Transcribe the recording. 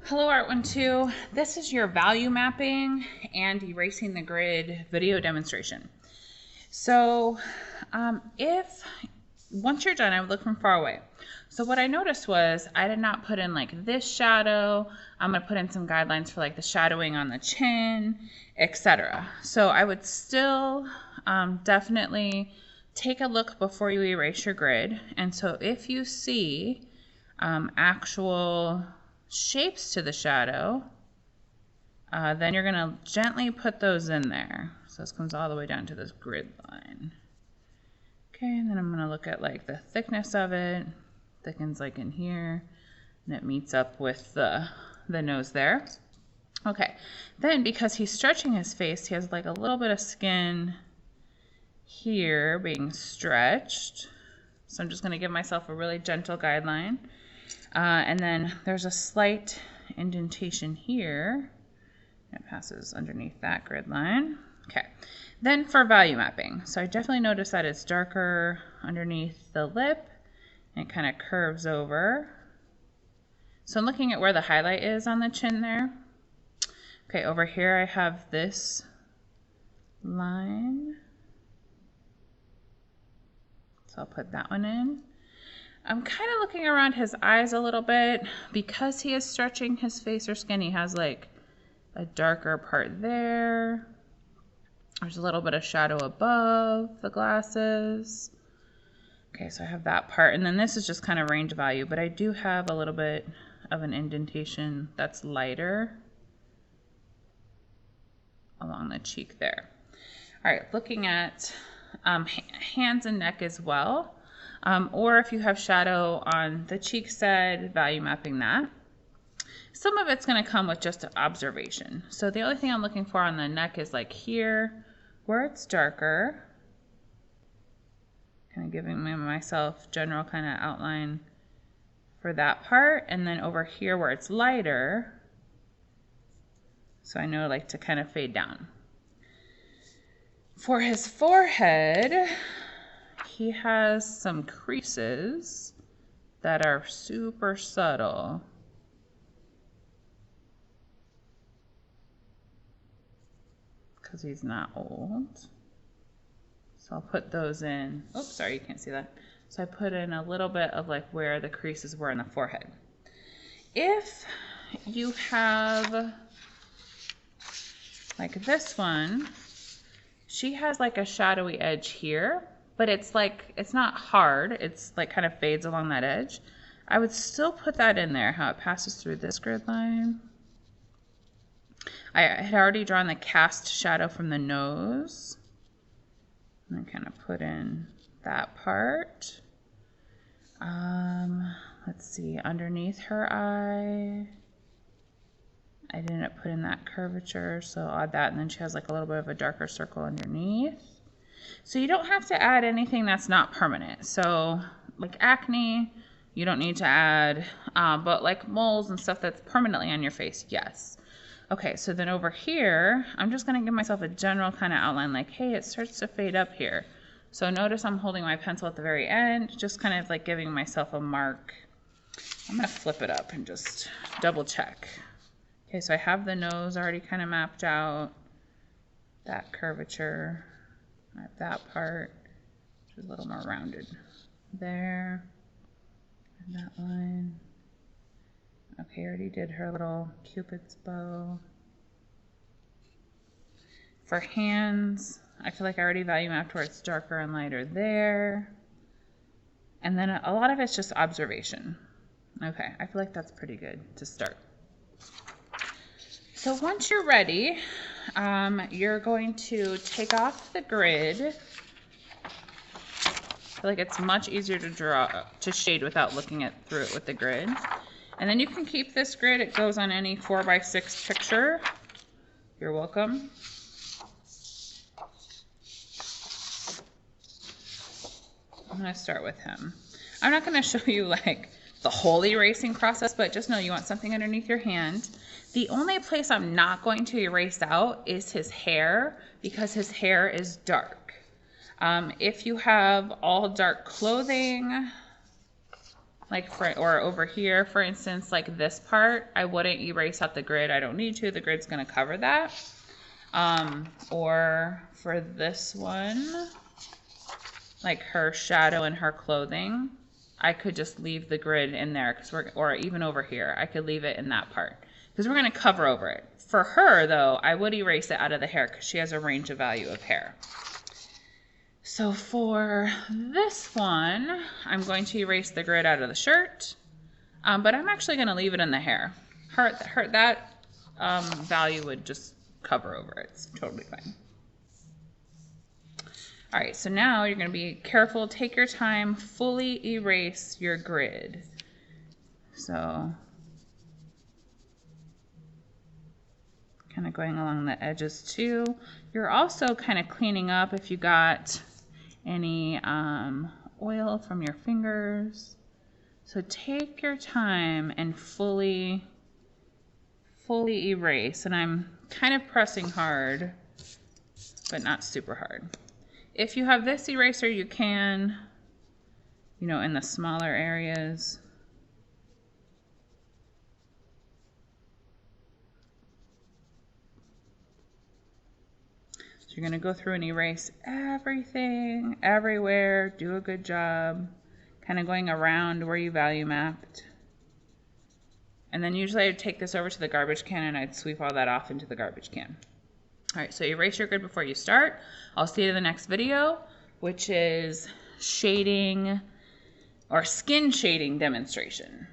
Hello Art 1-2. This is your value mapping and erasing the grid video demonstration. So if once you're done, I would look from far away. So what I noticed was I did not put in like this shadow. I'm going to put in some guidelines for like the shadowing on the chin, etc. So I would still definitely take a look before you erase your grid. And so if you see actual shapes to the shadow, then you're going to gently put those in there. So this comes all the way down to this grid line. Okay, and then I'm going to look at like the thickness of it. Thickens like in here, and it meets up with the nose there. Okay, then because he's stretching his face, he has like a little bit of skin here being stretched. So I'm just going to give myself a really gentle guideline. And then there's a slight indentation here. It passes underneath that grid line. Okay, then for value mapping. So I definitely notice that it's darker underneath the lip and it kind of curves over. So I'm looking at where the highlight is on the chin there. Okay, over here I have this line. So I'll put that one in. I'm kind of looking around his eyes a little bit. Because he is stretching his face or skin, he has like a darker part there. There's a little bit of shadow above the glasses. Okay, so I have that part. And then this is just kind of range value, but I do have a little bit of an indentation that's lighter along the cheek there. All right, looking at hands and neck as well. Or if you have shadow on the cheek side, value mapping that. Some of it's going to come with just observation. So the only thing I'm looking for on the neck is like here where it's darker. Kind of giving myself general kind of outline for that part. And then over here where it's lighter. So I know like to kind of fade down. For his forehead, he has some creases that are super subtle. Because he's not old. So I'll put those in. Oops, sorry, you can't see that. So I put in a little bit of like where the creases were in the forehead. If you have like this one, she has like a shadowy edge here, but it's like, it's not hard. It's like kind of fades along that edge. I would still put that in there, how it passes through this grid line. I had already drawn the cast shadow from the nose. And I kind of put in that part. Let's see, underneath her eye. I didn't put in that curvature, so I'll add that, and then she has like a little bit of a darker circle underneath. So you don't have to add anything that's not permanent. So like acne, you don't need to add, but like moles and stuff that's permanently on your face, yes. Okay, so then over here, I'm just gonna give myself a general kind of outline like, hey, it starts to fade up here. So notice I'm holding my pencil at the very end, just kind of like giving myself a mark. I'm gonna flip it up and just double check. Okay, so I have the nose already kind of mapped out, that curvature, I have that part, which is a little more rounded there, and that line. Okay, I already did her little Cupid's bow. For hands, I feel like I already value mapped where it's darker and lighter there. And then a lot of it's just observation. Okay, I feel like that's pretty good to start. So once you're ready, you're going to take off the grid. I feel like it's much easier to shade without looking through it with the grid. And then you can keep this grid. It goes on any 4x6 picture. You're welcome. I'm going to start with him. I'm not going to show you like the whole erasing process, but just know you want something underneath your hand. The only place I'm not going to erase out is his hair, because his hair is dark. If you have all dark clothing, like or over here, for instance, like this part, I wouldn't erase out the grid. I don't need to. The grid's going to cover that. Or for this one, like her shadow and her clothing, I could just leave the grid in there or even over here, I could leave it in that part because we're going to cover over it. For her though, I would erase it out of the hair because she has a range of value of hair. So for this one, I'm going to erase the grid out of the shirt, but I'm actually going to leave it in the hair. That value would just cover over it. It's totally fine. All right, so now you're going to be careful. Take your time, fully erase your grid. So kind of going along the edges too. You're also kind of cleaning up if you got any oil from your fingers. So take your time and fully erase. And I'm kind of pressing hard, but not super hard. If you have this eraser, you can, you know, in the smaller areas. So you're going to go through and erase everything, everywhere, do a good job, kind of going around where you value mapped. And then usually I'd take this over to the garbage can and I'd sweep all that off into the garbage can. All right, so erase your grid before you start. I'll see you in the next video, which is shading or skin shading demonstration.